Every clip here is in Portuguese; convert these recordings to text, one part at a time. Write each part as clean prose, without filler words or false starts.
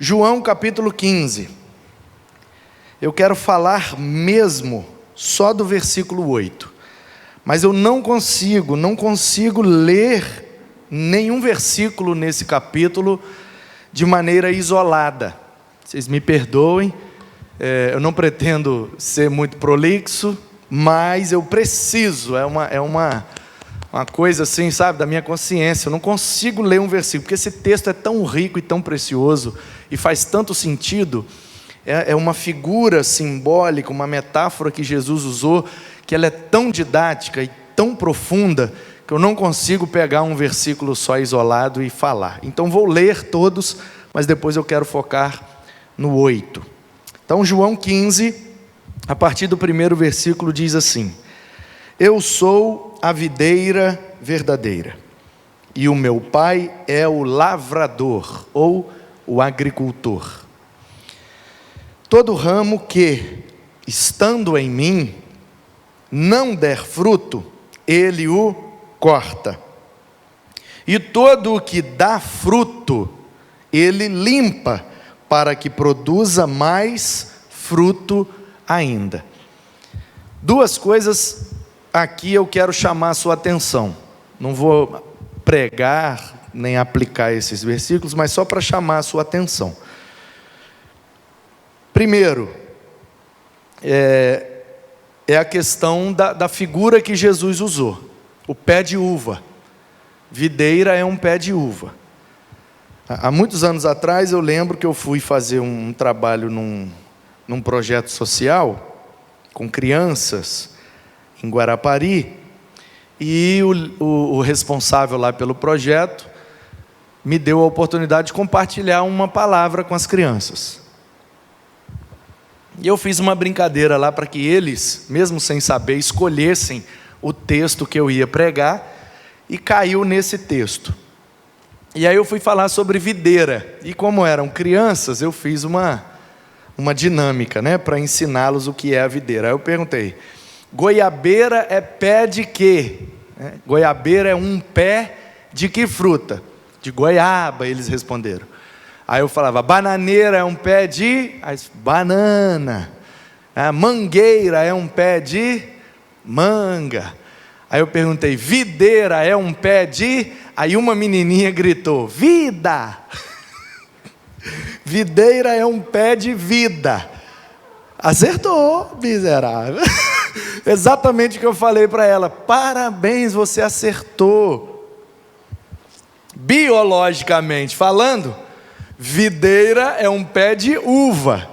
João capítulo 15. Eu quero falar mesmo só do versículo 8. Mas eu não consigo ler nenhum versículo nesse capítulo de maneira isolada. Vocês me perdoem, eu não pretendo ser muito prolixo, mas eu preciso, é uma coisa assim, sabe, da minha consciência. Eu não consigo ler um versículo, porque esse texto é tão rico e tão precioso, e faz tanto sentido. É uma figura simbólica, uma metáfora que Jesus usou, que ela é tão didática e tão profunda, que eu não consigo pegar um versículo só isolado e falar. Então vou ler todos, mas depois eu quero focar no 8. Então João 15, a partir do primeiro versículo diz assim: Eu sou a videira verdadeira, e o meu pai é o lavrador, ou o agricultor. Todo ramo que, estando em mim, não der fruto, ele o corta. E todo o que dá fruto, ele limpa, para que produza mais fruto ainda. Duas coisas aqui eu quero chamar a sua atenção. Não vou pregar, nem aplicar esses versículos, mas só para chamar a sua atenção. Primeiro, é a questão da figura que Jesus usou. O pé de uva. Videira é um pé de uva. Há muitos anos atrás eu lembro que eu fui fazer um trabalho num projeto social com crianças em Guarapari, e o responsável lá pelo projeto me deu a oportunidade de compartilhar uma palavra com as crianças. E eu fiz uma brincadeira lá para que eles, mesmo sem saber, escolhessem o texto que eu ia pregar, e caiu nesse texto. E aí eu fui falar sobre videira, e como eram crianças, eu fiz uma dinâmica, né, para ensiná-los o que é a videira. Aí eu perguntei: goiabeira é pé de quê? Goiabeira é um pé de que fruta? De goiaba, eles responderam. Aí eu falava: bananeira é um pé de banana. Mangueira é um pé de manga. Aí eu perguntei: videira é um pé de... Aí uma menininha gritou: vida. Videira é um pé de vida. Acertou, miserável. Exatamente o que eu falei para ela. Parabéns, você acertou. Biologicamente falando, videira é um pé de uva.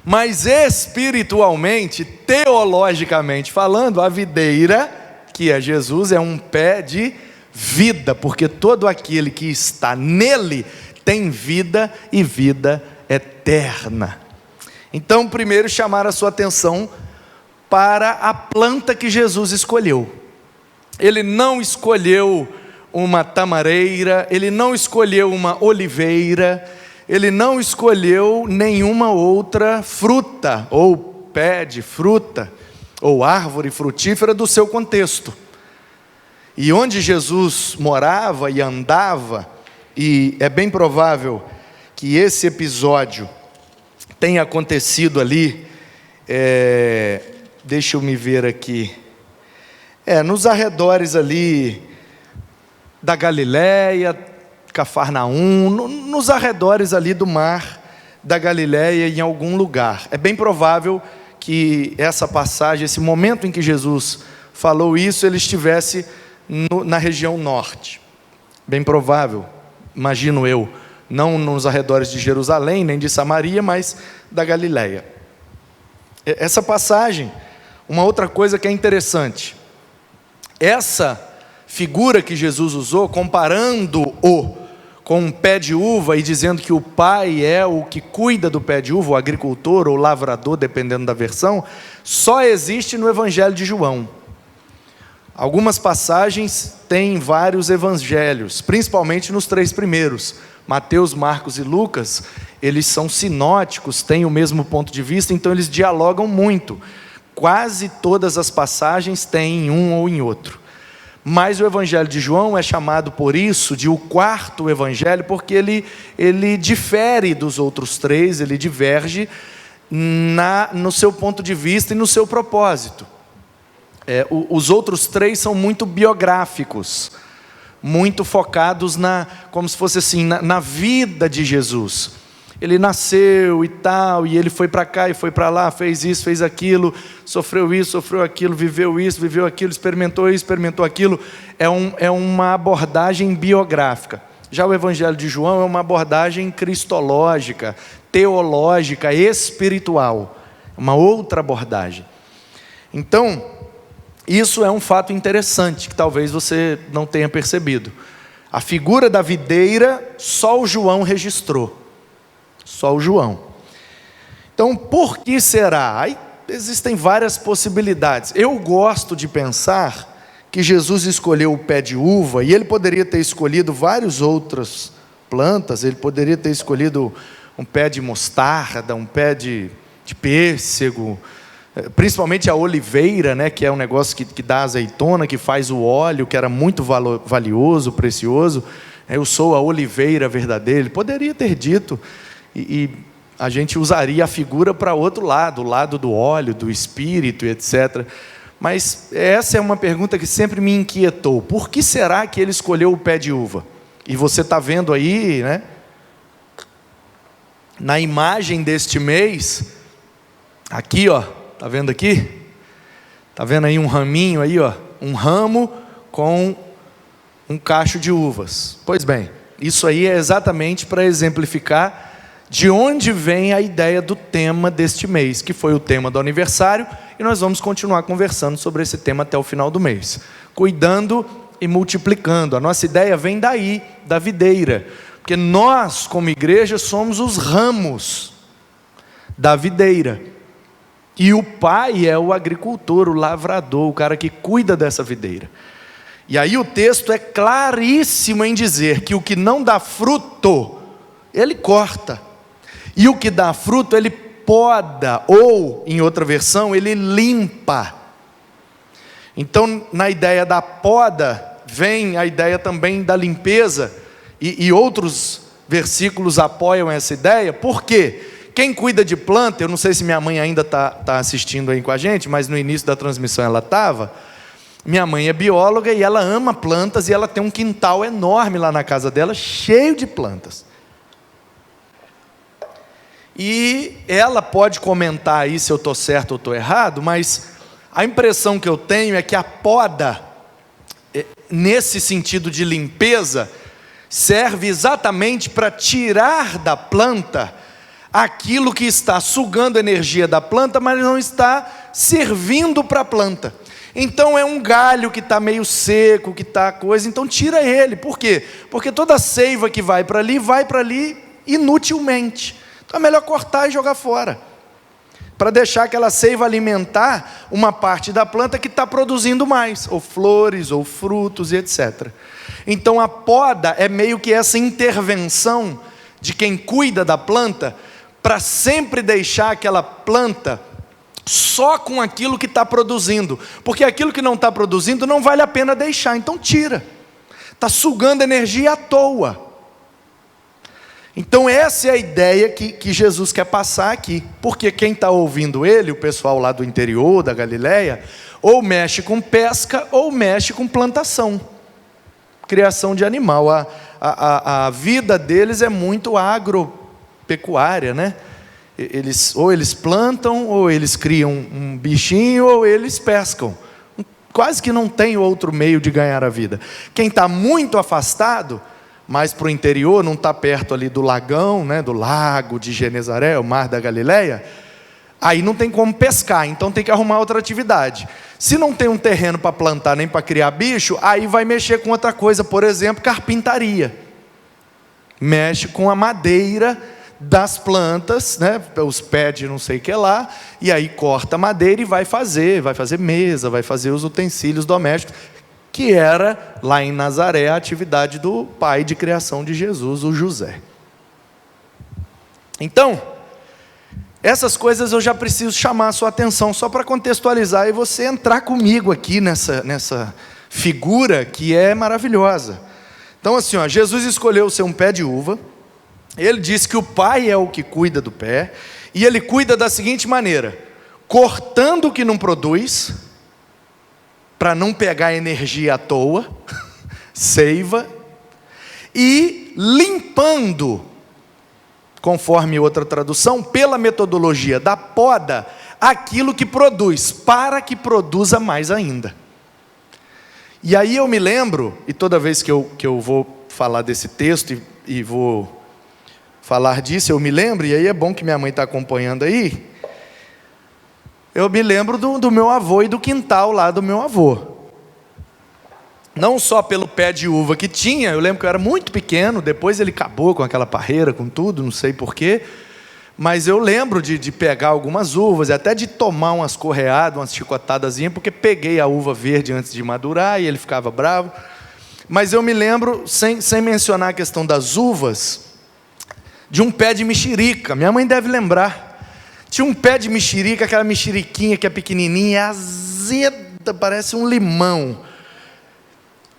Mas espiritualmente, teologicamente falando, a videira, que é Jesus, é um pé de vida, porque todo aquele que está nele tem vida e vida eterna. Então, primeiro chamar a sua atenção para a planta que Jesus escolheu. Ele não escolheu uma tamareira, ele não escolheu uma oliveira, ele não escolheu nenhuma outra fruta, ou pé de fruta, ou árvore frutífera do seu contexto. E onde Jesus morava e andava, e é bem provável que esse episódio tenha acontecido ali, deixa eu me ver aqui, nos arredores ali da Galileia, Cafarnaum, nos arredores ali do mar da Galileia, em algum lugar. É bem provável que essa passagem, esse momento em que Jesus falou isso, ele estivesse na região norte. Bem provável, imagino eu, não nos arredores de Jerusalém, nem de Samaria, mas da Galileia. Essa passagem, uma outra coisa que é interessante, essa figura que Jesus usou, comparando-o com um pé de uva e dizendo que o pai é o que cuida do pé de uva, o agricultor ou lavrador, dependendo da versão, só existe no Evangelho de João. Algumas passagens têm vários evangelhos, principalmente nos 3 primeiros. Mateus, Marcos e Lucas, eles são sinóticos, têm o mesmo ponto de vista, então eles dialogam muito. Quase todas as passagens têm em um ou em outro. Mas o Evangelho de João é chamado por isso de o quarto Evangelho, porque ele difere dos outros três, ele diverge no seu ponto de vista e no seu propósito. Os outros três são muito biográficos, muito focados como se fosse assim, na vida de Jesus. Ele nasceu e tal, e ele foi para cá e foi para lá, fez isso, fez aquilo, sofreu isso, sofreu aquilo, viveu isso, viveu aquilo, experimentou isso, experimentou aquilo. É uma abordagem biográfica. Já o Evangelho de João é uma abordagem cristológica, teológica, espiritual. Uma outra abordagem. Então, isso é um fato interessante, que talvez você não tenha percebido. A figura da videira, só o João registrou. Só o João. Então, por que será? Aí existem várias possibilidades. Eu gosto de pensar que Jesus escolheu o pé de uva, e ele poderia ter escolhido várias outras plantas, ele poderia ter escolhido um pé de mostarda, um pé de pêssego, principalmente a oliveira, né, que é um negócio que dá azeitona, que faz o óleo, que era muito valioso, precioso. Eu sou a oliveira verdadeira. Ele poderia ter dito, e a gente usaria a figura para outro lado, o lado do óleo, do espírito, etc. Mas essa é uma pergunta que sempre me inquietou. Por que será que ele escolheu o pé de uva? E você está vendo aí, né, na imagem deste mês, aqui, ó, está vendo aqui? Está vendo aí um raminho aí, ó, um ramo com um cacho de uvas. Pois bem, isso aí é exatamente para exemplificar de onde vem a ideia do tema deste mês, que foi o tema do aniversário, e nós vamos continuar conversando sobre esse tema até o final do mês. Cuidando e multiplicando. A nossa ideia vem daí, da videira, porque nós, como igreja, somos os ramos da videira. E o pai é o agricultor, o lavrador, o cara que cuida dessa videira. E aí o texto é claríssimo em dizer que o que não dá fruto, ele corta. E o que dá fruto, ele poda, ou, em outra versão, ele limpa. Então, na ideia da poda, vem a ideia também da limpeza, e outros versículos apoiam essa ideia. Por quê? Quem cuida de planta, eu não sei se minha mãe ainda está assistindo aí com a gente, mas no início da transmissão ela estava. Minha mãe é bióloga e ela ama plantas, e ela tem um quintal enorme lá na casa dela, cheio de plantas. E ela pode comentar aí se eu estou certo ou estou errado, mas a impressão que eu tenho é que a poda, nesse sentido de limpeza, serve exatamente para tirar da planta aquilo que está sugando energia da planta, mas não está servindo para a planta. Então é um galho que está meio seco, que está coisa, então tira ele. Por quê? Porque toda a seiva que vai para ali inutilmente. Então é melhor cortar e jogar fora, para deixar aquela seiva alimentar uma parte da planta que está produzindo mais, ou flores, ou frutos e etc. Então a poda é meio que essa intervenção de quem cuida da planta, para sempre deixar aquela planta só com aquilo que está produzindo, porque aquilo que não está produzindo não vale a pena deixar, então tira, está sugando energia à toa. Então essa é a ideia que Jesus quer passar aqui, porque quem está ouvindo ele, o pessoal lá do interior da Galileia, ou mexe com pesca, ou mexe com plantação, criação de animal. A vida deles é muito agropecuária, né? Ou eles plantam, ou eles criam um bichinho, ou eles pescam. Quase que não tem outro meio de ganhar a vida. Quem está muito afastado, mais para o interior, não está perto ali do lagão, né, do lago de Genezaré, o mar da Galileia, aí não tem como pescar, então tem que arrumar outra atividade. Se não tem um terreno para plantar nem para criar bicho, aí vai mexer com outra coisa, por exemplo, carpintaria. Mexe com a madeira das plantas, né, os pés de não sei o que lá, e aí corta a madeira e vai fazer mesa, vai fazer os utensílios domésticos, que era, lá em Nazaré, a atividade do pai de criação de Jesus, o José. Então, essas coisas eu já preciso chamar a sua atenção, só para contextualizar, e você entrar comigo aqui nessa figura que é maravilhosa. Então assim, ó, Jesus escolheu ser um pé de uva. Ele disse que o Pai é o que cuida do pé, e Ele cuida da seguinte maneira: cortando o que não produz, para não pegar energia à toa, seiva, e limpando, conforme outra tradução, pela metodologia da poda, aquilo que produz, para que produza mais ainda. E aí eu me lembro, e toda vez que eu vou falar desse texto e vou falar disso, eu me lembro, e aí é bom que minha mãe está acompanhando aí, eu me lembro do meu avô e do quintal lá do meu avô. Não só pelo pé de uva que tinha, eu lembro que eu era muito pequeno, depois ele acabou com aquela parreira, com tudo, não sei porquê, mas eu lembro de pegar algumas uvas, e até de tomar umas correadas, umas chicotadazinhas, porque peguei a uva verde antes de madurar, e ele ficava bravo. Mas eu me lembro, sem mencionar a questão das uvas, de um pé de mexerica. Minha mãe deve lembrar. Tinha um pé de mexerica, aquela mexeriquinha que é pequenininha, é azeda, parece um limão.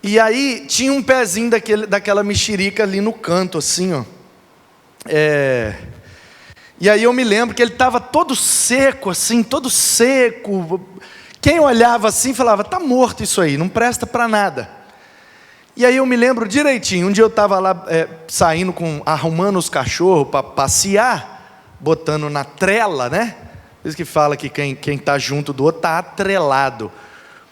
E aí tinha um pezinho daquela mexerica ali no canto, assim, ó. E aí eu me lembro que ele estava todo seco, assim, todo seco. Quem olhava assim falava: está morto isso aí, não presta para nada. E aí eu me lembro direitinho, um dia eu estava lá saindo, arrumando os cachorros para passear, botando na trela, né? Por isso que fala que quem está junto do outro está atrelado.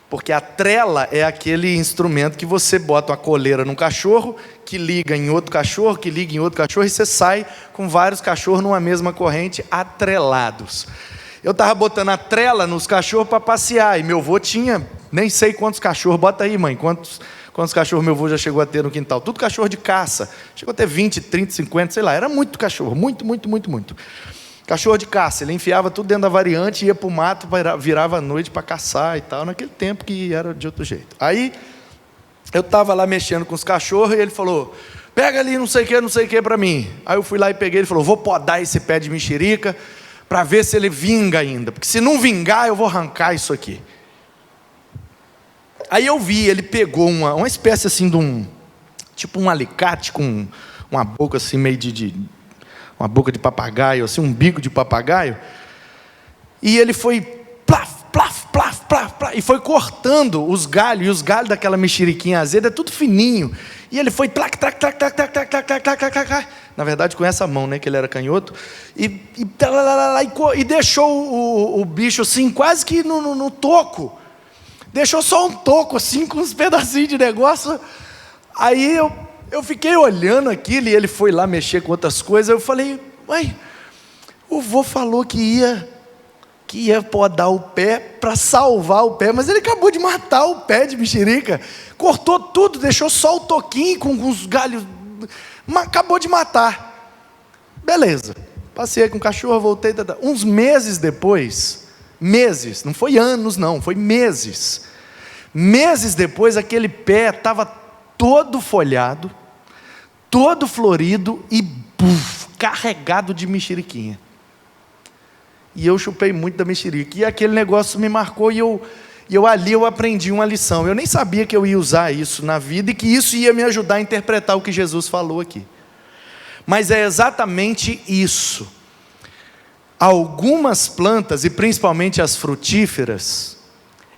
Porque a trela é aquele instrumento que você bota uma coleira num cachorro, que liga em outro cachorro, que liga em outro cachorro, e você sai com vários cachorros numa mesma corrente, atrelados. Eu estava botando a trela nos cachorros para passear, e meu avô tinha, nem sei quantos cachorros, bota aí, mãe, quantos cachorros meu avô já chegou a ter no quintal? Tudo cachorro de caça, chegou a ter 20, 30, 50, sei lá, era muito cachorro, muito. Cachorro de caça, ele enfiava tudo dentro da variante, ia para o mato, virava à noite para caçar e tal, naquele tempo que era de outro jeito. Aí, eu estava lá mexendo com os cachorros, e ele falou: pega ali não sei o que para mim. Aí eu fui lá e peguei, ele falou: vou podar esse pé de mexerica, para ver se ele vinga ainda, porque se não vingar, eu vou arrancar isso aqui. Aí eu vi, ele pegou uma espécie assim de tipo um alicate, com uma boca assim meio uma boca de papagaio, assim, um bico de papagaio, e ele foi plaf, plaf, plaf, plaf, plaf, e foi cortando os galhos, e os galhos daquela mexeriquinha azeda é tudo fininho, e ele foi plac, tac, tac, tac, tac, tac, tac, tac, tac, tac, tac, na verdade com essa mão, né, que ele era canhoto, e deixou o bicho assim, quase que no toco, deixou só um toco assim, com uns pedacinhos de negócio. Aí eu fiquei olhando aquilo, e ele foi lá mexer com outras coisas. Eu falei: mãe, o vô falou que ia podar o pé para salvar o pé, mas ele acabou de matar o pé de mexerica, cortou tudo, deixou só o toquinho com os galhos, acabou de matar. Beleza, passei com o cachorro, voltei, uns meses depois, não foi anos não, foi meses depois, aquele pé estava todo folhado, todo florido e carregado de mexeriquinha. E eu chupei muito da mexerica, e aquele negócio me marcou, e ali eu aprendi uma lição. Eu nem sabia que eu ia usar isso na vida, e que isso ia me ajudar a interpretar o que Jesus falou aqui. Mas é exatamente isso. Algumas plantas, e principalmente as frutíferas,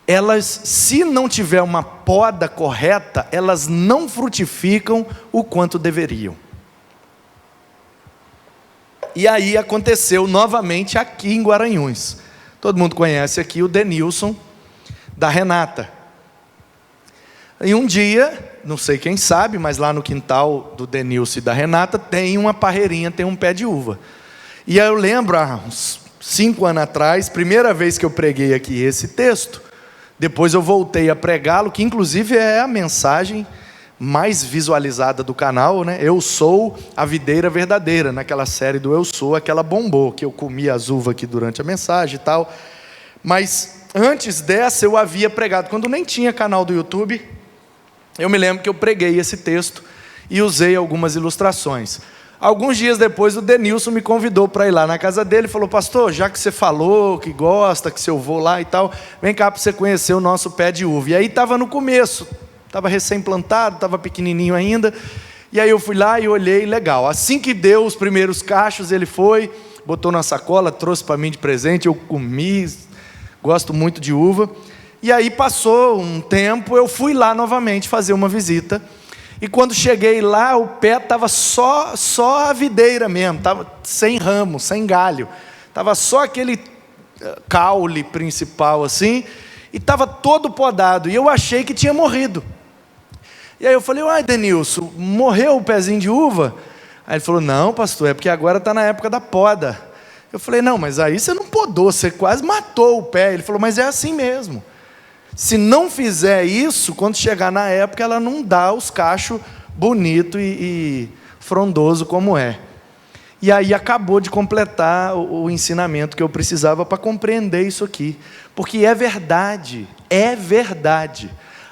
elas, se não tiver uma poda correta, elas não frutificam o quanto deveriam. E aí aconteceu novamente aqui em Guaranhuns. Todo mundo conhece aqui o Denilson, da Renata. E um dia, não sei quem sabe, mas lá no quintal do Denilson e da Renata tem uma parreirinha, tem um pé de uva. E aí eu lembro, há uns 5 anos atrás, primeira vez que eu preguei aqui esse texto, depois eu voltei a pregá-lo, que inclusive é a mensagem mais visualizada do canal, né? Eu sou a videira verdadeira, naquela série do Eu Sou, aquela bombou, que eu comi as uvas aqui durante a mensagem e tal. Mas antes dessa eu havia pregado, quando nem tinha canal do YouTube, eu me lembro que eu preguei esse texto e usei algumas ilustrações. Alguns dias depois, o Denilson me convidou para ir lá na casa dele. Falou: pastor, já que você falou que gosta, que seu avô lá e tal, vem cá para você conhecer o nosso pé de uva. E aí estava no começo, estava recém-plantado, estava pequenininho ainda. E aí eu fui lá e olhei, legal. Assim que deu os primeiros cachos, ele foi, botou na sacola, trouxe para mim de presente, eu comi, gosto muito de uva. E aí passou um tempo, eu fui lá novamente fazer uma visita. E quando cheguei lá, o pé estava só a videira mesmo, estava sem ramo, sem galho. Estava só aquele caule principal assim, e estava todo podado. E eu achei que tinha morrido. E aí eu falei: uai, Denilson, morreu o pezinho de uva? Aí ele falou: não, pastor, é porque agora está na época da poda. Eu falei: não, mas aí você não podou, você quase matou o pé. Ele falou: mas é assim mesmo. Se não fizer isso, quando chegar na época, ela não dá os cachos bonito e frondoso como é. E aí acabou de completar o ensinamento que eu precisava para compreender isso aqui. Porque é verdade.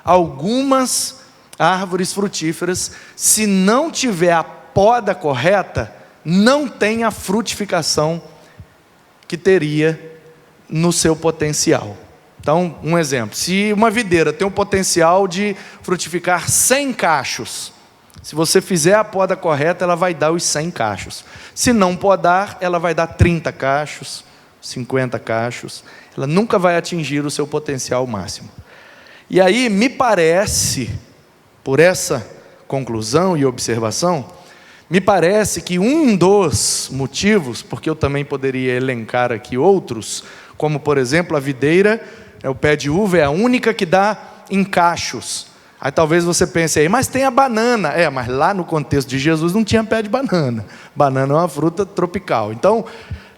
Algumas árvores frutíferas, se não tiver a poda correta, não tem a frutificação que teria no seu potencial. Então, um exemplo: se uma videira tem o potencial de frutificar 100 cachos, se você fizer a poda correta, ela vai dar os 100 cachos. Se não podar, ela vai dar 30 cachos, 50 cachos. Ela nunca vai atingir o seu potencial máximo. E aí, me parece, por essa conclusão e observação, me parece que um dos motivos, porque eu também poderia elencar aqui outros, como por exemplo a videira, o pé de uva é a única que dá em cachos. Aí talvez você pense aí: mas tem a banana. Mas lá no contexto de Jesus não tinha pé de banana. Banana é uma fruta tropical. Então,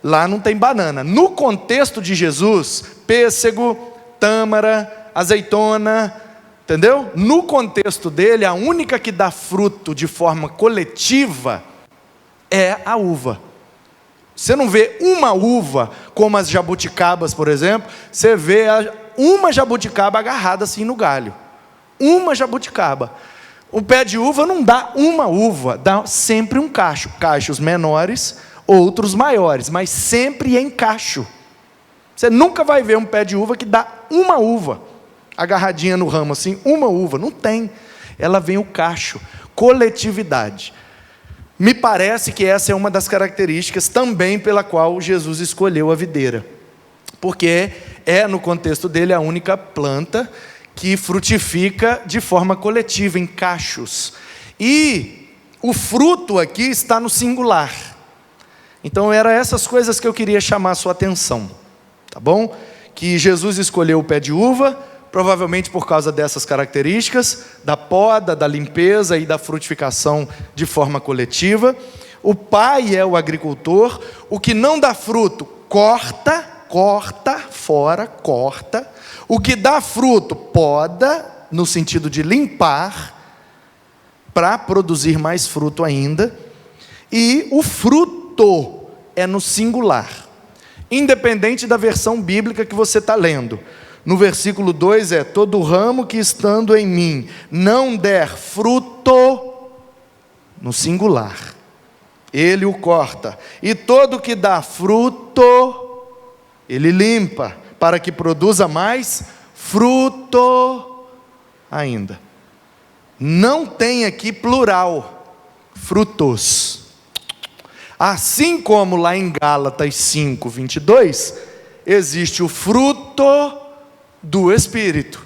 lá não tem banana. No contexto de Jesus, pêssego, tâmara, azeitona, entendeu? No contexto dele, a única que dá fruto de forma coletiva é a uva. Você não vê uma uva como as jabuticabas, por exemplo. Você vê uma jabuticaba agarrada assim no galho. Uma jabuticaba. O pé de uva não dá uma uva, dá sempre um cacho. Cachos menores, outros maiores, mas sempre em cacho. Você nunca vai ver um pé de uva que dá uma uva agarradinha no ramo assim, uma uva. Não tem. Ela vem o cacho. Coletividade. Me parece que essa é uma das características também pela qual Jesus escolheu a videira. Porque é, no contexto dele, a única planta que frutifica de forma coletiva, em cachos. E o fruto aqui está no singular. Então, eram essas coisas que eu queria chamar a sua atenção. Tá bom? Que Jesus escolheu o pé de uva, provavelmente por causa dessas características, da poda, da limpeza e da frutificação de forma coletiva. O pai é o agricultor. O que não dá fruto, corta fora. O que dá fruto, poda, no sentido de limpar, para produzir mais fruto ainda. E o fruto é no singular, independente da versão bíblica que você está lendo. No versículo 2 é: todo ramo que estando em mim não der fruto, no singular, ele o corta. E todo que dá fruto, ele limpa, para que produza mais fruto ainda. Não tem aqui plural, frutos. Assim como lá em Gálatas 5, 22, existe o fruto do Espírito.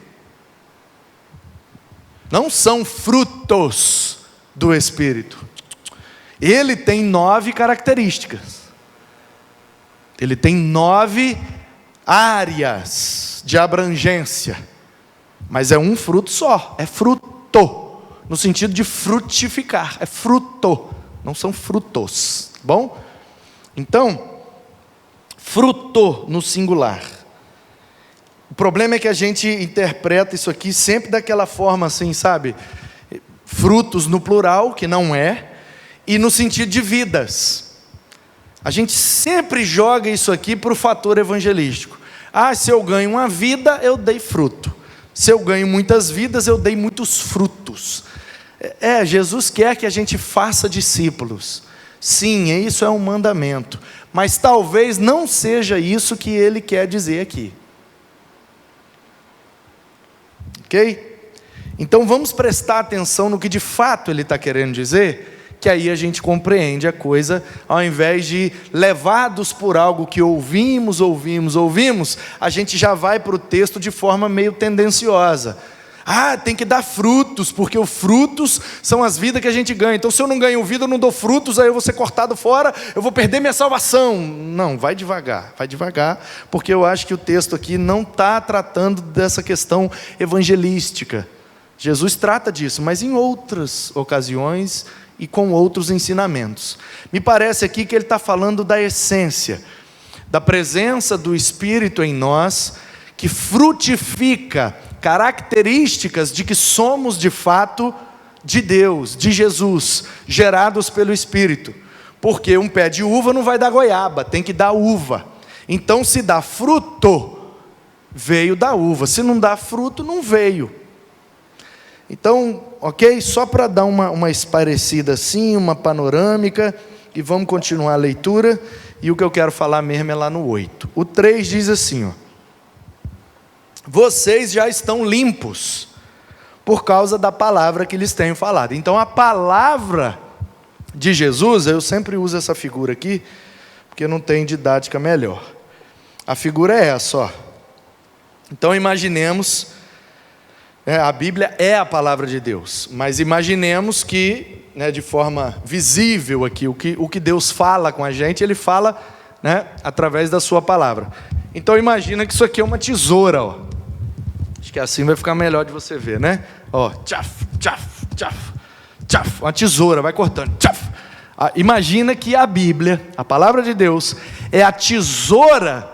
Não são frutos do Espírito. Ele tem 9 características. Ele tem 9 áreas de abrangência. Mas é um fruto só. É fruto. No sentido de frutificar. É fruto. Não são frutos. Bom? Então, fruto no singular. O problema é que a gente interpreta isso aqui sempre daquela forma assim, sabe? Frutos no plural, que não é, e no sentido de vidas. A gente sempre joga isso aqui para o fator evangelístico. Se eu ganho uma vida, eu dei fruto. Se eu ganho muitas vidas, eu dei muitos frutos. Jesus quer que a gente faça discípulos. Sim, isso é um mandamento, mas talvez não seja isso que ele quer dizer aqui. Ok? Então vamos prestar atenção no que de fato ele está querendo dizer, que aí a gente compreende a coisa, ao invés de levados por algo que ouvimos, a gente já vai para o texto de forma meio tendenciosa. Tem que dar frutos, porque os frutos são as vidas que a gente ganha. Então se eu não ganho vida, eu não dou frutos, aí eu vou ser cortado fora, eu vou perder minha salvação. Não, vai devagar, porque eu acho que o texto aqui não está tratando dessa questão evangelística. Jesus trata disso, mas em outras ocasiões e com outros ensinamentos. Me parece aqui que ele está falando da essência, da presença do Espírito em nós, que frutifica características de que somos de fato de Deus, de Jesus, gerados pelo Espírito. Porque um pé de uva não vai dar goiaba, tem que dar uva. Então se dá fruto, veio da uva. Se não dá fruto, não veio. Então, ok? Só para dar uma esparecida assim, uma panorâmica, e vamos continuar a leitura, e o que eu quero falar mesmo é lá no 8. O 3 diz assim, ó: vocês já estão limpos, por causa da palavra que lhes tenho falado. Então a palavra de Jesus, eu sempre uso essa figura aqui, porque não tem didática melhor. A figura é essa, ó. Então imaginemos... a Bíblia é a palavra de Deus, mas imaginemos que, de forma visível aqui, o que Deus fala com a gente, Ele fala, através da sua palavra. Então imagina que isso aqui é uma tesoura, ó. Acho que assim vai ficar melhor de você ver, Ó, tchaf, tchaf, tchaf, tchaf, uma tesoura, vai cortando, tchaf. Imagina que a Bíblia, a palavra de Deus, é a tesoura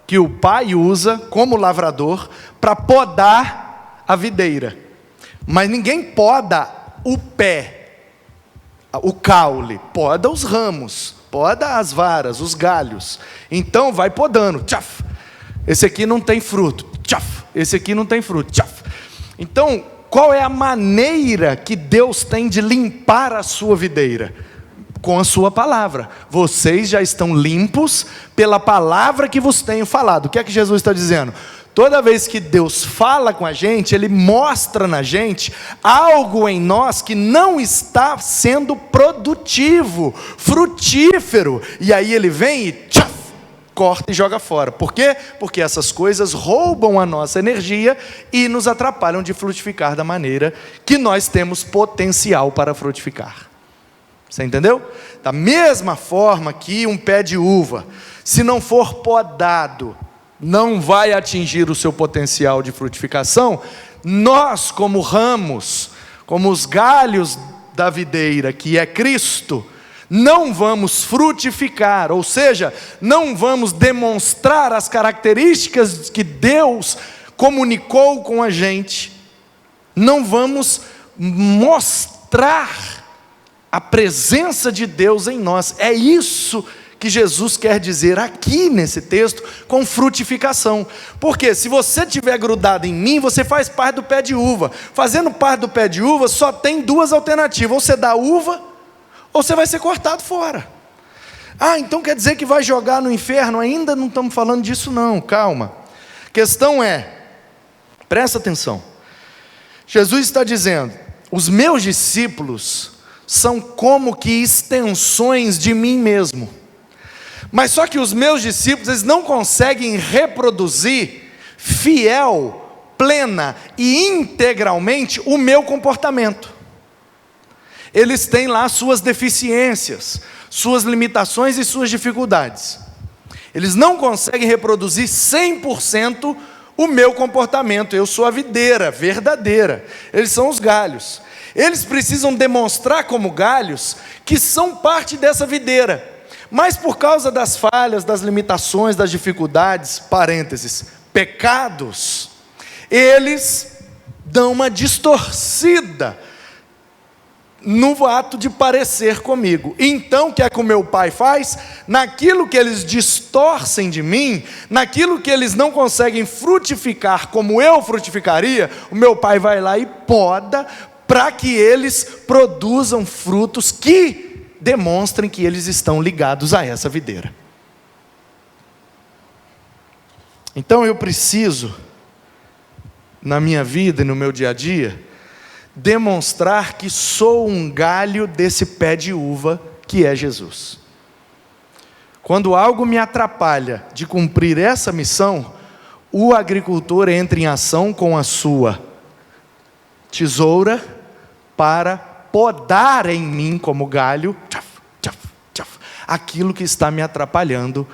que o Pai usa como lavrador para podar a videira. Mas ninguém poda o pé, o caule, poda os ramos, poda as varas, os galhos. Então vai podando, tchaf. Esse aqui não tem fruto, tchaf. Esse aqui não tem fruto, tchaf. Então, qual é a maneira que Deus tem de limpar a sua videira? Com a sua palavra. Vocês já estão limpos pela palavra que vos tenho falado. O que é que Jesus está dizendo? Toda vez que Deus fala com a gente, Ele mostra na gente algo em nós que não está sendo produtivo, frutífero. E aí Ele vem e tchaf, corta e joga fora. Por quê? Porque essas coisas roubam a nossa energia e nos atrapalham de frutificar da maneira que nós temos potencial para frutificar. Você entendeu? Da mesma forma que um pé de uva, se não for podado, não vai atingir o seu potencial de frutificação. Nós, como ramos, como os galhos da videira, que é Cristo, não vamos frutificar, ou seja, não vamos demonstrar as características que Deus comunicou com a gente, não vamos mostrar a presença de Deus em nós. É isso que Jesus quer dizer aqui nesse texto com frutificação. Porque se você estiver grudado em mim, você faz parte do pé de uva. Fazendo parte do pé de uva, só tem duas alternativas: ou você dá uva, ou você vai ser cortado fora. Então quer dizer que vai jogar no inferno? Ainda não estamos falando disso não, calma. A questão é, presta atenção, Jesus está dizendo: os meus discípulos são como que extensões de mim mesmo. Mas só que os meus discípulos, eles não conseguem reproduzir fiel, plena e integralmente o meu comportamento. Eles têm lá suas deficiências, suas limitações e suas dificuldades. Eles não conseguem reproduzir 100% o meu comportamento. Eu sou a videira verdadeira, eles são os galhos. Eles precisam demonstrar como galhos que são parte dessa videira. Mas por causa das falhas, das limitações, das dificuldades, parênteses, pecados, eles dão uma distorcida no ato de parecer comigo. Então o que é que o meu Pai faz? Naquilo que eles distorcem de mim, naquilo que eles não conseguem frutificar como eu frutificaria, o meu Pai vai lá e poda, para que eles produzam frutos que demonstrem que eles estão ligados a essa videira. Então eu preciso, na minha vida e no meu dia a dia, demonstrar que sou um galho desse pé de uva que é Jesus. Quando algo me atrapalha de cumprir essa missão, o agricultor entra em ação com a sua tesoura para podar em mim como galho, aquilo que está me atrapalhando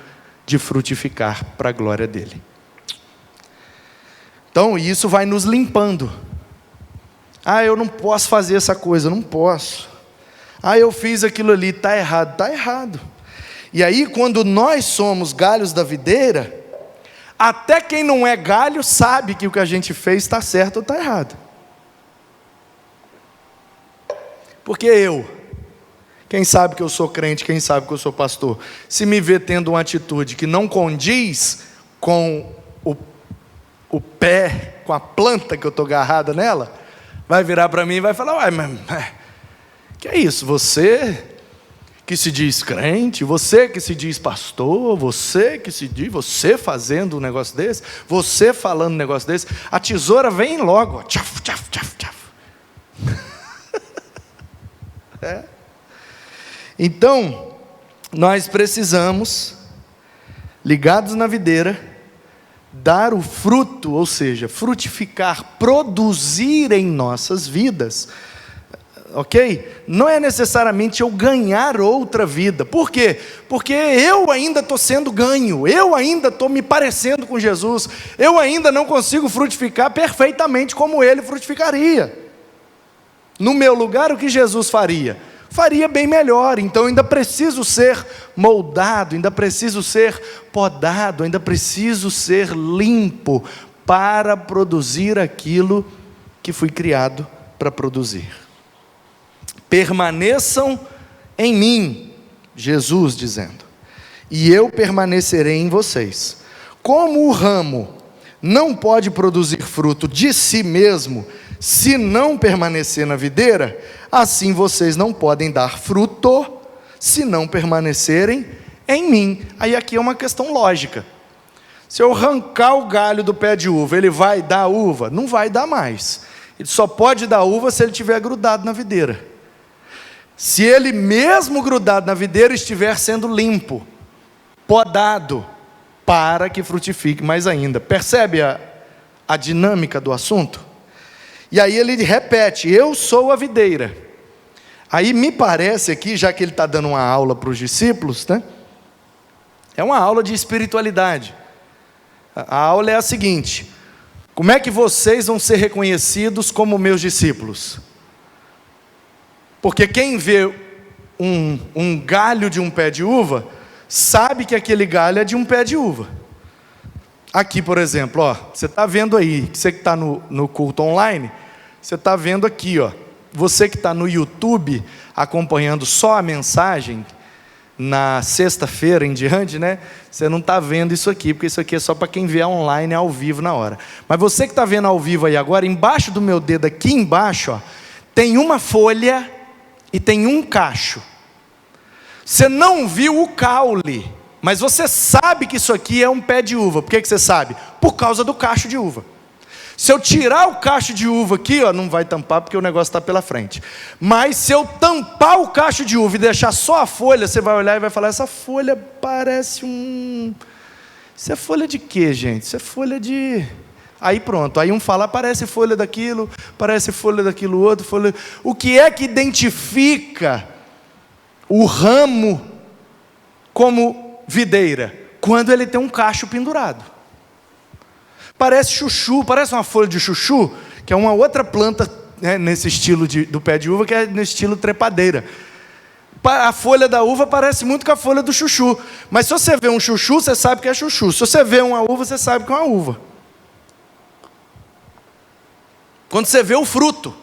de frutificar para a glória dele. Então isso vai nos limpando. Eu não posso fazer essa coisa, não posso. Eu fiz aquilo ali, está errado, está errado. E aí quando nós somos galhos da videira, até quem não é galho sabe que o que a gente fez está certo ou está errado. Porque quem sabe que eu sou crente, quem sabe que eu sou pastor, se me ver tendo uma atitude que não condiz com o pé, com a planta que eu estou agarrada nela, vai virar para mim e vai falar: mas que é isso? Você que se diz crente, você que se diz pastor, você que se diz, você fazendo um negócio desse, você falando um negócio desse, a tesoura vem logo, tchaf, tchaf, tchaf, tchaf. Então, nós precisamos, ligados na videira, dar o fruto, ou seja, frutificar, produzir em nossas vidas, ok? Não é necessariamente eu ganhar outra vida. Por quê? Porque eu ainda estou sendo ganho, eu ainda estou me parecendo com Jesus, eu ainda não consigo frutificar perfeitamente como Ele frutificaria. No meu lugar, o que Jesus faria? Faria bem melhor. Então ainda preciso ser moldado, ainda preciso ser podado, ainda preciso ser limpo para produzir aquilo que fui criado para produzir. Permaneçam em mim, Jesus dizendo, e eu permanecerei em vocês. Como o ramo não pode produzir fruto de si mesmo, se não permanecer na videira, assim vocês não podem dar fruto, se não permanecerem em mim. Aí aqui é uma questão lógica. Se eu arrancar o galho do pé de uva, ele vai dar uva? Não vai dar mais. Ele só pode dar uva se ele estiver grudado na videira. Se ele mesmo grudado na videira estiver sendo limpo, podado, para que frutifique mais ainda. Percebe a dinâmica do assunto? E aí ele repete: eu sou a videira. Aí me parece aqui, já que ele está dando uma aula para os discípulos, né? É uma aula de espiritualidade. A aula é a seguinte: como é que vocês vão ser reconhecidos como meus discípulos? Porque quem vê um galho de um pé de uva, sabe que aquele galho é de um pé de uva. Aqui, por exemplo, você está vendo aí, você que está no culto online, você está vendo aqui, você que está no YouTube, acompanhando só a mensagem, na sexta-feira em diante, né? Você não está vendo isso aqui, porque isso aqui é só para quem vê online, ao vivo, na hora. Mas você que está vendo ao vivo aí agora, embaixo do meu dedo, aqui embaixo, tem uma folha e tem um cacho. Você não viu o caule, mas você sabe que isso aqui é um pé de uva. Por que você sabe? Por causa do cacho de uva. Se eu tirar o cacho de uva aqui, não vai tampar porque o negócio está pela frente. Mas se eu tampar o cacho de uva e deixar só a folha, você vai olhar e vai falar: essa folha parece Isso é folha de quê, gente? Isso é folha de... Aí pronto, aí um fala: parece folha daquilo, parece folha daquilo outro, folha... O que é que identifica o ramo como videira? Quando ele tem um cacho pendurado. Parece chuchu, parece uma folha de chuchu, que é uma outra planta, né, nesse estilo do pé de uva, que é nesse estilo trepadeira. A folha da uva parece muito com a folha do chuchu, mas se você vê um chuchu, você sabe que é chuchu. Se você vê uma uva, você sabe que é uma uva. Quando você vê o fruto,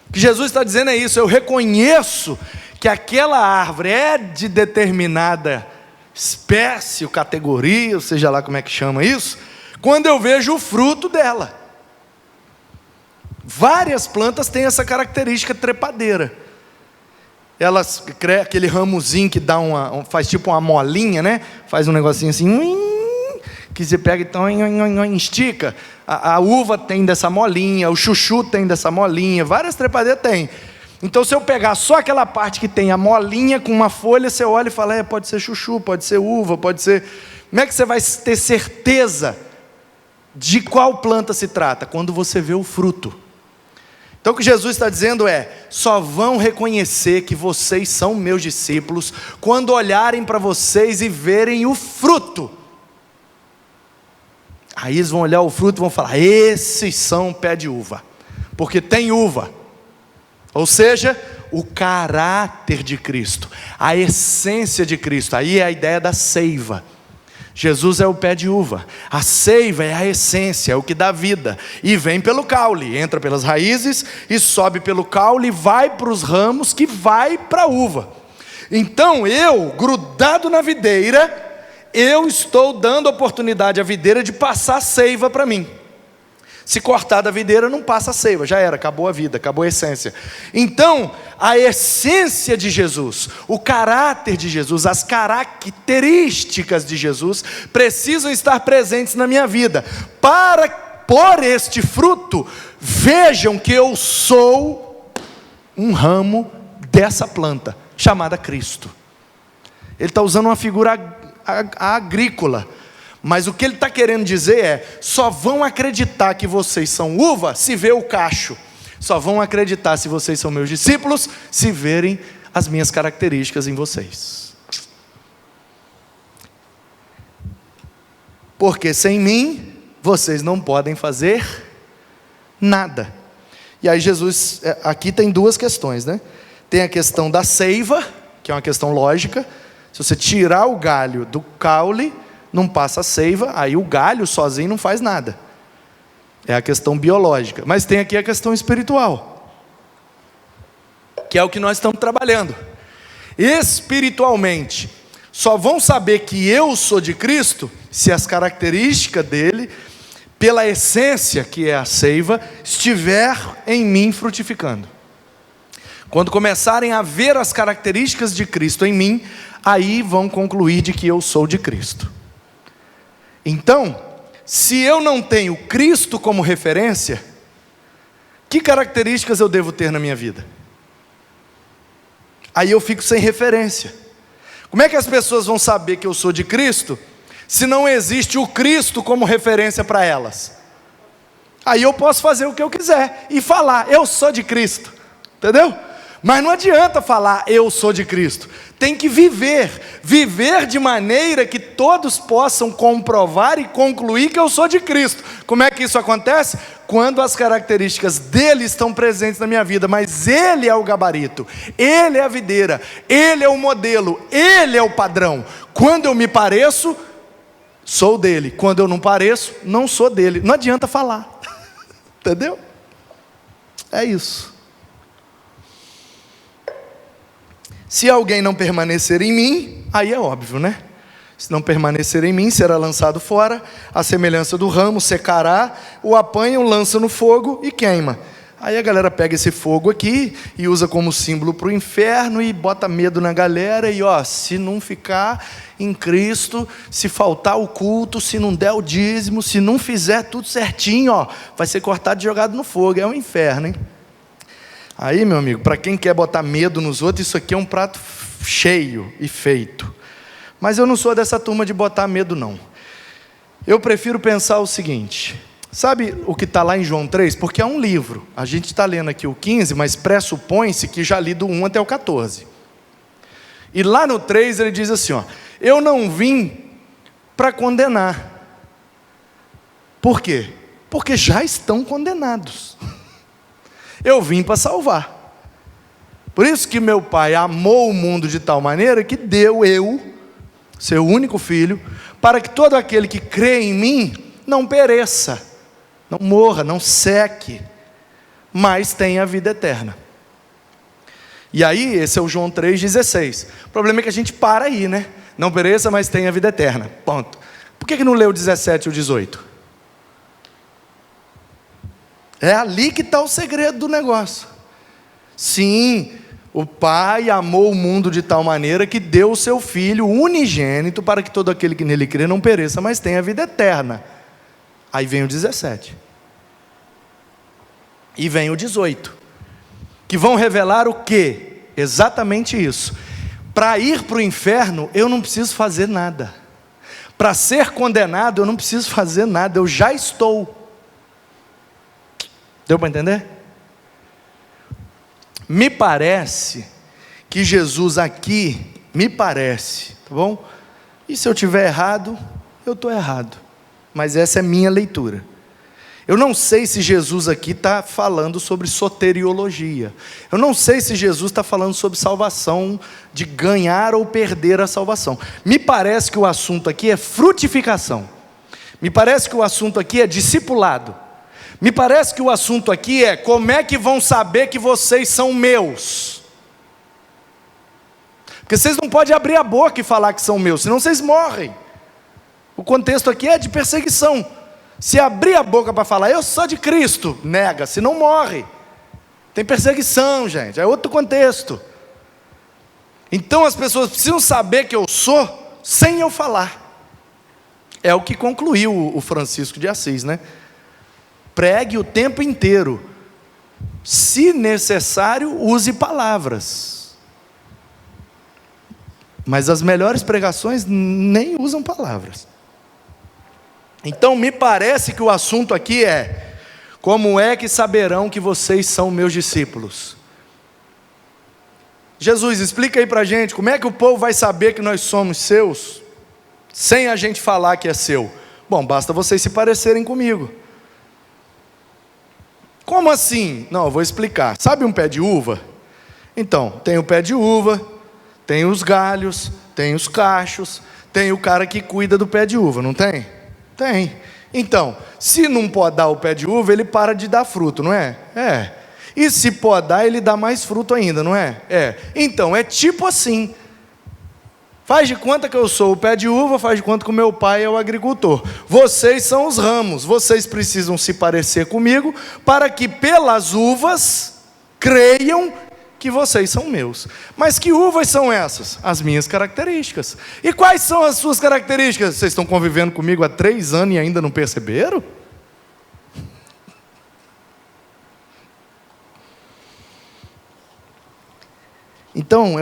o que Jesus está dizendo é isso: eu reconheço que aquela árvore é de determinada espécie, ou categoria, ou seja lá como é que chama isso, quando eu vejo o fruto dela. Várias plantas têm essa característica trepadeira. aquele ramozinho que dá faz tipo uma molinha, né? Faz um negocinho assim, que você pega então estica. A uva tem dessa molinha, o chuchu tem dessa molinha, várias trepadeiras tem. Então, se eu pegar só aquela parte que tem a molinha com uma folha, você olha e fala, pode ser chuchu, pode ser uva, pode ser... Como é que você vai ter certeza de qual planta se trata? Quando você vê o fruto. Então, o que Jesus está dizendo só vão reconhecer que vocês são meus discípulos quando olharem para vocês e verem o fruto. Aí eles vão olhar o fruto e vão falar, esses são pé de uva, porque tem uva. Ou seja, o caráter de Cristo, a essência de Cristo. Aí é a ideia da seiva. Jesus é o pé de uva, a seiva é a essência, é o que dá vida, e vem pelo caule, entra pelas raízes, e sobe pelo caule, e vai para os ramos, que vai para a uva. Então eu, grudado na videira, eu estou dando oportunidade à videira de passar a seiva para mim. Se cortar da videira, não passa a seiva, já era, acabou a vida, acabou a essência. Então, a essência de Jesus, o caráter de Jesus, as características de Jesus, precisam estar presentes na minha vida, para, por este fruto, vejam que eu sou um ramo dessa planta, chamada Cristo. Ele está usando uma figura agrícola, mas o que ele está querendo dizer só vão acreditar que vocês são uva se vê o cacho, só vão acreditar se vocês são meus discípulos se verem as minhas características em vocês, porque sem mim vocês não podem fazer nada. E aí Jesus, aqui tem duas questões, né? Tem a questão da seiva, que é uma questão lógica. Se você tirar o galho do caule, não passa a seiva, aí o galho sozinho não faz nada. É a questão biológica. Mas tem aqui a questão espiritual, que é o que nós estamos trabalhando. Espiritualmente, só vão saber que eu sou de Cristo se as características dele, pela essência que é a seiva, estiver em mim frutificando. Quando começarem a ver as características de Cristo em mim, aí vão concluir de que eu sou de Cristo. Então, se eu não tenho Cristo como referência, que características eu devo ter na minha vida? Aí eu fico sem referência. Como é que as pessoas vão saber que eu sou de Cristo, se não existe o Cristo como referência para elas? Aí eu posso fazer o que eu quiser e falar, eu sou de Cristo, entendeu? Mas não adianta falar, eu sou de Cristo. Tem que viver de maneira que todos possam comprovar e concluir que eu sou de Cristo. Como é que isso acontece? Quando as características dele estão presentes na minha vida, mas ele é o gabarito, ele é a videira, ele é o modelo, ele é o padrão. Quando eu me pareço, sou dele. Quando eu não pareço, não sou dele. Não adianta falar, entendeu? É isso. Se alguém não permanecer em mim, aí é óbvio, né? Se não permanecer em mim, será lançado fora, a semelhança do ramo, secará, o apanham, lança no fogo e queima. Aí a galera pega esse fogo aqui e usa como símbolo para o inferno e bota medo na galera. E se não ficar em Cristo, se faltar o culto, se não der o dízimo, se não fizer tudo certinho, vai ser cortado e jogado no fogo. É um inferno, hein? Aí, meu amigo, para quem quer botar medo nos outros, isso aqui é um prato cheio e feito. Mas eu não sou dessa turma de botar medo, não. Eu prefiro pensar o seguinte, sabe o que está lá em João 3? Porque é um livro, a gente está lendo aqui o 15, mas pressupõe-se que já li do 1 até o 14. E lá no 3 ele diz assim, eu não vim para condenar. Por quê? Porque já estão condenados. Eu vim para salvar. Por isso que meu Pai amou o mundo de tal maneira que deu seu único filho, para que todo aquele que crê em mim não pereça, não morra, não seque, mas tenha a vida eterna. E aí, esse é o João 3,16. O problema é que a gente para aí, né? Não pereça, mas tenha a vida eterna. Ponto. Por que não leu o 17 e o 18? É ali que está o segredo do negócio. Sim, O Pai amou o mundo de tal maneira que deu o seu Filho unigênito para que todo aquele que nele crê não pereça, mas tenha vida eterna. Aí vem o 17. E vem o 18. Que vão revelar o quê? Exatamente isso. Para ir para o inferno, eu não preciso fazer nada. Para ser condenado, eu não preciso fazer nada, eu já estou. Deu para entender? Me parece que Jesus aqui, me parece, tá bom? E se eu tiver errado, eu estou errado. Mas essa é minha leitura. Eu não sei se Jesus aqui está falando sobre soteriologia. Eu não sei se Jesus está falando sobre salvação, de ganhar ou perder a salvação. Me parece que o assunto aqui é frutificação. Me parece que o assunto aqui é discipulado. Me parece que o assunto aqui é como é que vão saber que vocês são meus. Porque vocês não podem abrir a boca e falar que são meus, senão vocês morrem. O contexto aqui é de perseguição. Se abrir a boca para falar, eu sou de Cristo, nega, se não morre. Tem perseguição, gente, é outro contexto. Então as pessoas precisam saber que eu sou, sem eu falar. É o que concluiu o Francisco de Assis, né? Pregue o tempo inteiro. Se necessário, use palavras. Mas as melhores pregações nem usam palavras. Então me parece que o assunto aqui é: como é que saberão que vocês são meus discípulos? Jesus, explica aí para a gente, como é que o povo vai saber que nós somos seus, sem a gente falar que é seu? Bom, basta vocês se parecerem comigo. Como assim? Não, eu vou explicar. Sabe um pé de uva? Então, tem o pé de uva, tem os galhos, tem os cachos, tem o cara que cuida do pé de uva, não tem? Tem. Então, se não podar o pé de uva, ele para de dar fruto, não é? É. E se podar, ele dá mais fruto ainda, não é? É. Então, é tipo assim. Faz de conta que eu sou o pé de uva, faz de conta que o meu pai é o agricultor. Vocês são os ramos, vocês precisam se parecer comigo, para que pelas uvas creiam que vocês são meus. Mas que uvas são essas? As minhas características. E quais são as suas características? Vocês estão convivendo comigo há 3 anos e ainda não perceberam? Então,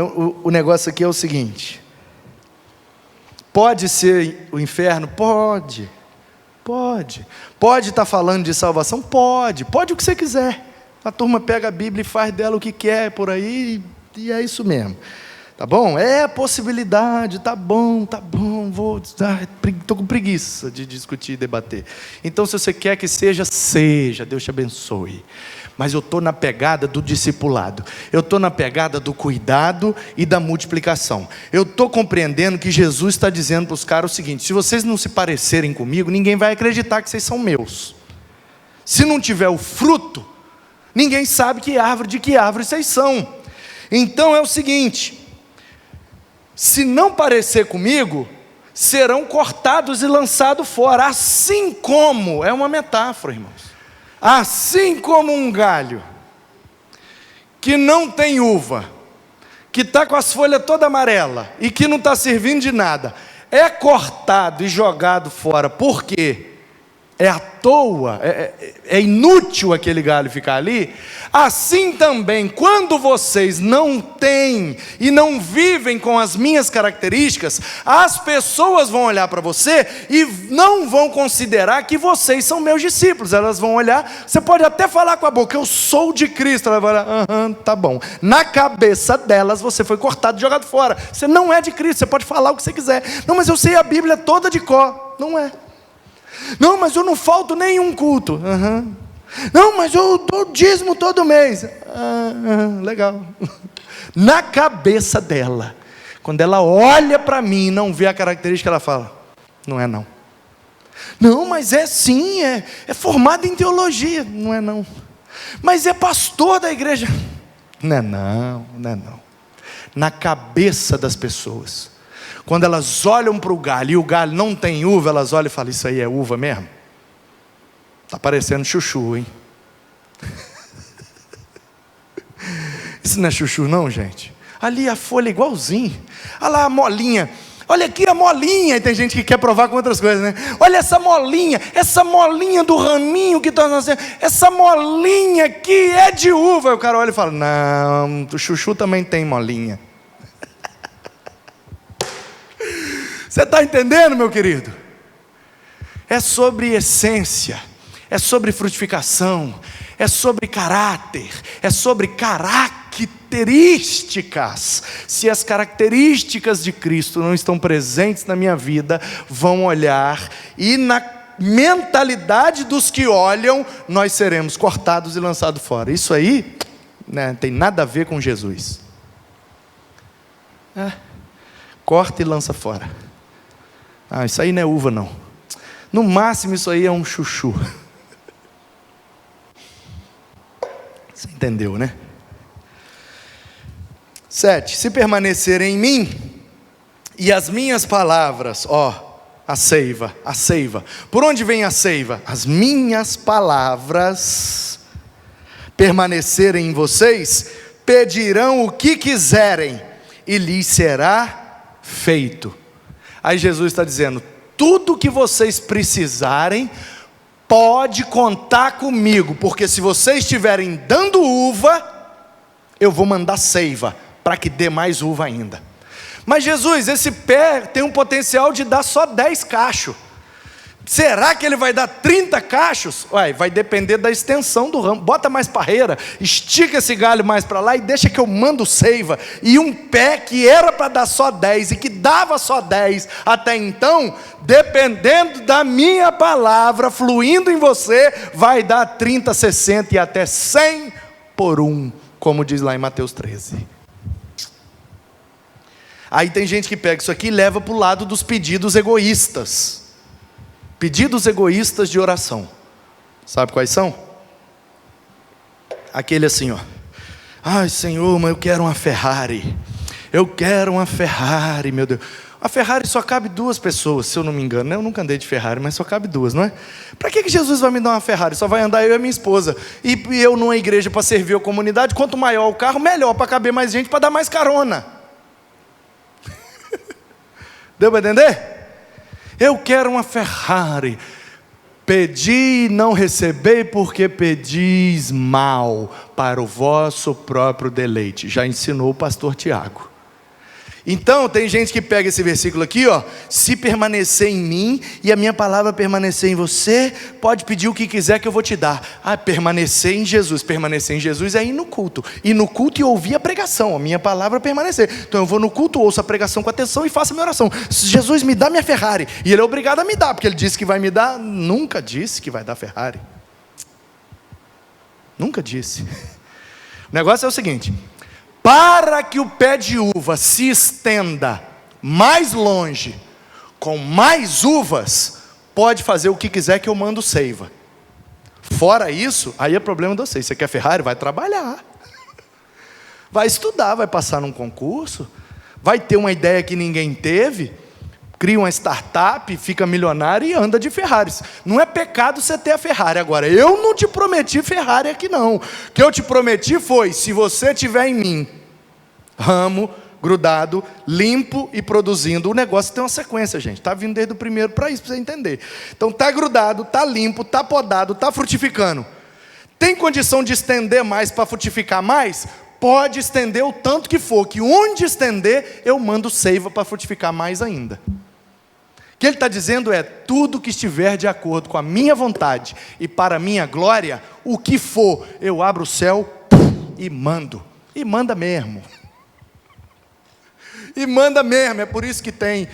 o negócio aqui é o seguinte: pode ser o inferno? Pode. Pode estar falando de salvação? Pode o que você quiser. A turma pega a Bíblia e faz dela o que quer por aí, e é isso mesmo. Tá bom? É possibilidade, tá bom, estou com preguiça de discutir e debater. Então, se você quer que seja, Deus te abençoe. Mas eu estou na pegada do discipulado, eu estou na pegada do cuidado e da multiplicação. Eu estou compreendendo que Jesus está dizendo para os caras o seguinte: se vocês não se parecerem comigo, ninguém vai acreditar que vocês são meus. Se não tiver o fruto, ninguém sabe de que árvore vocês são. Então é o seguinte: se não parecer comigo, serão cortados e lançados fora. Assim como, é uma metáfora, irmãos, assim como um galho que não tem uva, que está com as folhas toda amarela e que não está servindo de nada, é cortado e jogado fora. Por quê? É à toa, é inútil aquele galho ficar ali. Assim também, quando vocês não têm e não vivem com as minhas características, as pessoas vão olhar para você e não vão considerar que vocês são meus discípulos. Elas vão olhar, você pode até falar com a boca, eu sou de Cristo. Ela vai olhar, tá bom. Na cabeça delas você foi cortado e jogado fora. Você não é de Cristo, você pode falar o que você quiser. Não, mas eu sei a Bíblia toda de cor. Não é. Não, mas eu não falto nenhum culto. Não, mas eu dou dízimo todo mês. Legal. Na cabeça dela, quando ela olha para mim e não vê a característica, ela fala: não é não. Não, mas é sim, é formado em teologia. Não é não. Mas é pastor da igreja. Não é não. Na cabeça das pessoas, quando elas olham para o galho e o galho não tem uva, elas olham e falam: isso aí é uva mesmo? Está parecendo chuchu, hein? Isso Isso não é chuchu não, gente? Ali a folha é igualzinho. Olha lá a molinha. Olha aqui a molinha. E tem gente que quer provar com outras coisas, né? Olha essa molinha do raminho que está nascendo. Essa molinha aqui é de uva. Aí o cara olha e fala, não, o chuchu também tem molinha. Você está entendendo, meu querido? É sobre essência, é sobre frutificação, é sobre caráter, é sobre características. Se as características de Cristo não estão presentes na minha vida, vão olhar e na mentalidade dos que olham, nós seremos cortados e lançados fora. Isso aí, né, tem nada a ver com Jesus. Corta e lança fora. Isso aí não é uva não. No máximo isso aí é um chuchu. Você entendeu, né? 7. Se permanecer em mim e as minhas palavras, a seiva. Por onde vem a seiva? As minhas palavras permanecerem em vocês, pedirão o que quiserem e lhes será feito. Aí Jesus está dizendo, tudo que vocês precisarem, pode contar comigo, porque se vocês estiverem dando uva, eu vou mandar seiva, para que dê mais uva ainda. Mas Jesus, esse pé tem um potencial de dar só 10 cachos. Será que ele vai dar 30 cachos? Vai depender da extensão do ramo. Bota mais parreira, estica esse galho mais para lá e deixa que eu mando seiva. E um pé que era para dar só 10 e que dava só 10 até então, dependendo da minha palavra fluindo em você, vai dar 30, 60 e até 100 por um, como diz lá em Mateus 13. Aí tem gente que pega isso aqui e leva para o lado dos pedidos egoístas. Pedidos egoístas de oração. Sabe quais são? Aquele assim, ai Senhor, mas eu quero uma Ferrari. Eu quero uma Ferrari, meu Deus. A Ferrari só cabe 2 pessoas, se eu não me engano. Eu nunca andei de Ferrari, mas só cabe 2, não é? Para que Jesus vai me dar uma Ferrari? Só vai andar eu e a minha esposa. E eu numa igreja para servir a comunidade, quanto maior o carro, melhor, para caber mais gente, para dar mais carona. Deu para entender? Eu quero uma Ferrari. Pedi e não recebi, porque pedis mal, para o vosso próprio deleite. Já ensinou o pastor Tiago. Então tem gente que pega esse versículo aqui, se permanecer em mim e a minha palavra permanecer em você, pode pedir o que quiser que eu vou te dar. Permanecer em Jesus é ir no culto, e no culto e ouvir a pregação, a minha palavra permanecer. Então eu vou no culto, ouço a pregação com atenção e faço a minha oração. Jesus, me dá minha Ferrari, e ele é obrigado a me dar, porque ele disse que vai me dar. Nunca disse que vai dar Ferrari, nunca disse. O negócio é o seguinte: para que o pé de uva se estenda mais longe, com mais uvas, pode fazer o que quiser que eu mando seiva. Fora isso, aí é problema de vocês. Você quer Ferrari? Vai trabalhar. Vai estudar, vai passar num concurso, vai ter uma ideia que ninguém teve, cria uma startup, fica milionário e anda de Ferraris. Não é pecado você ter a Ferrari. Agora, eu não te prometi Ferrari aqui não. O que eu te prometi foi, se você tiver em mim, ramo, grudado, limpo e produzindo. O negócio tem uma sequência, gente. Está vindo desde o primeiro para isso, para você entender. Então, está grudado, está limpo, está podado, está frutificando. Tem condição de estender mais para frutificar mais? Pode estender o tanto que for, que onde estender, eu mando seiva para frutificar mais ainda. O que ele está dizendo é, tudo que estiver de acordo com a minha vontade e para a minha glória, o que for, eu abro o céu e mando. E manda mesmo. E manda mesmo. É por isso que tem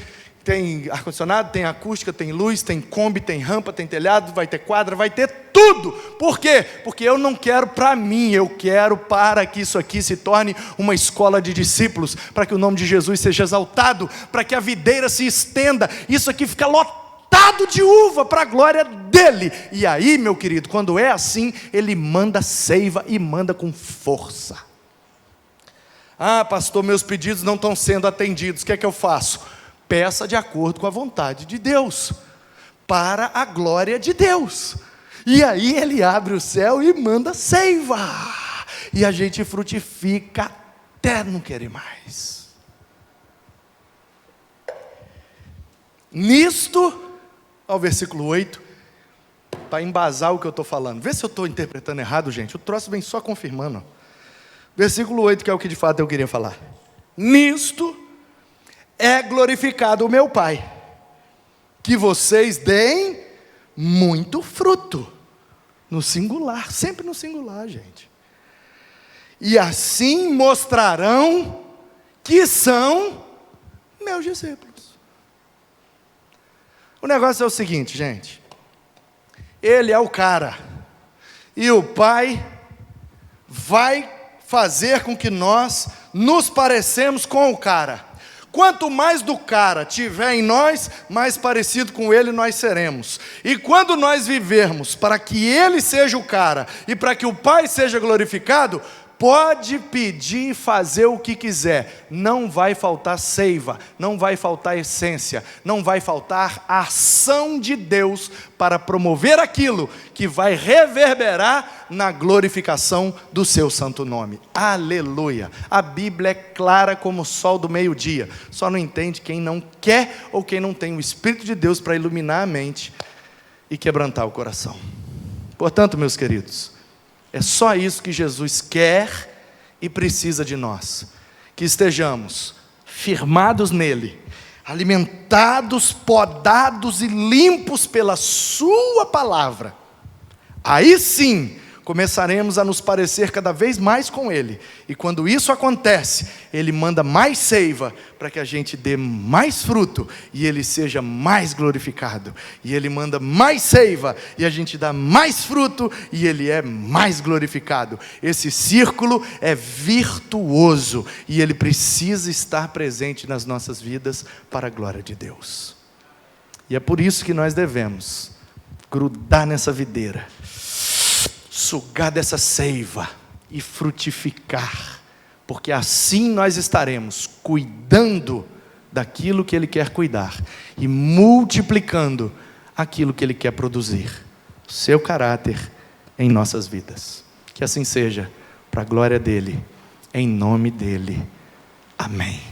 ar-condicionado, tem acústica, tem luz, tem Kombi, tem rampa, tem telhado, vai ter quadra, vai ter tudo. Por quê? Porque eu não quero para mim, eu quero para que isso aqui se torne uma escola de discípulos, para que o nome de Jesus seja exaltado, para que a videira se estenda, isso aqui fica lotado de uva para a glória dele. E aí, meu querido, quando é assim, ele manda seiva e manda com força. Pastor, meus pedidos não estão sendo atendidos, o que é que eu faço? Peça de acordo com a vontade de Deus, para a glória de Deus. E aí ele abre o céu e manda seiva. e a gente frutifica até não querer mais. Nisto, ao versículo 8, para embasar o que eu estou falando. Vê se eu estou interpretando errado, gente. O troço vem só confirmando. Versículo 8, que é o que de fato eu queria falar. Nisto é glorificado o meu Pai, que vocês deem muito fruto. No singular, sempre no singular, gente. E assim mostrarão que são meus discípulos. O negócio é o seguinte, gente. Ele é o cara, e o Pai vai fazer com que nós nos parecemos com o cara. Quanto mais do cara tiver em nós, mais parecido com ele nós seremos. E quando nós vivermos para que ele seja o cara e para que o Pai seja glorificado, pode pedir e fazer o que quiser, não vai faltar seiva, não vai faltar essência, não vai faltar a ação de Deus para promover aquilo que vai reverberar na glorificação do seu santo nome. Aleluia! A Bíblia é clara como o sol do meio-dia, só não entende quem não quer ou quem não tem o Espírito de Deus para iluminar a mente e quebrantar o coração. Portanto, meus queridos, é só isso que Jesus quer e precisa de nós, que estejamos firmados nele, alimentados, podados e limpos pela sua palavra. Aí sim, começaremos a nos parecer cada vez mais com ele, e quando isso acontece, ele manda mais seiva, para que a gente dê mais fruto, e ele seja mais glorificado, e ele manda mais seiva, e a gente dá mais fruto, e ele é mais glorificado. Esse círculo é virtuoso, e ele precisa estar presente nas nossas vidas, para a glória de Deus. E é por isso que nós devemos grudar nessa videira, sugar dessa seiva e frutificar, porque assim nós estaremos cuidando daquilo que ele quer cuidar e multiplicando aquilo que ele quer produzir, o seu caráter em nossas vidas. Que assim seja, para a glória dele, em nome dele. Amém.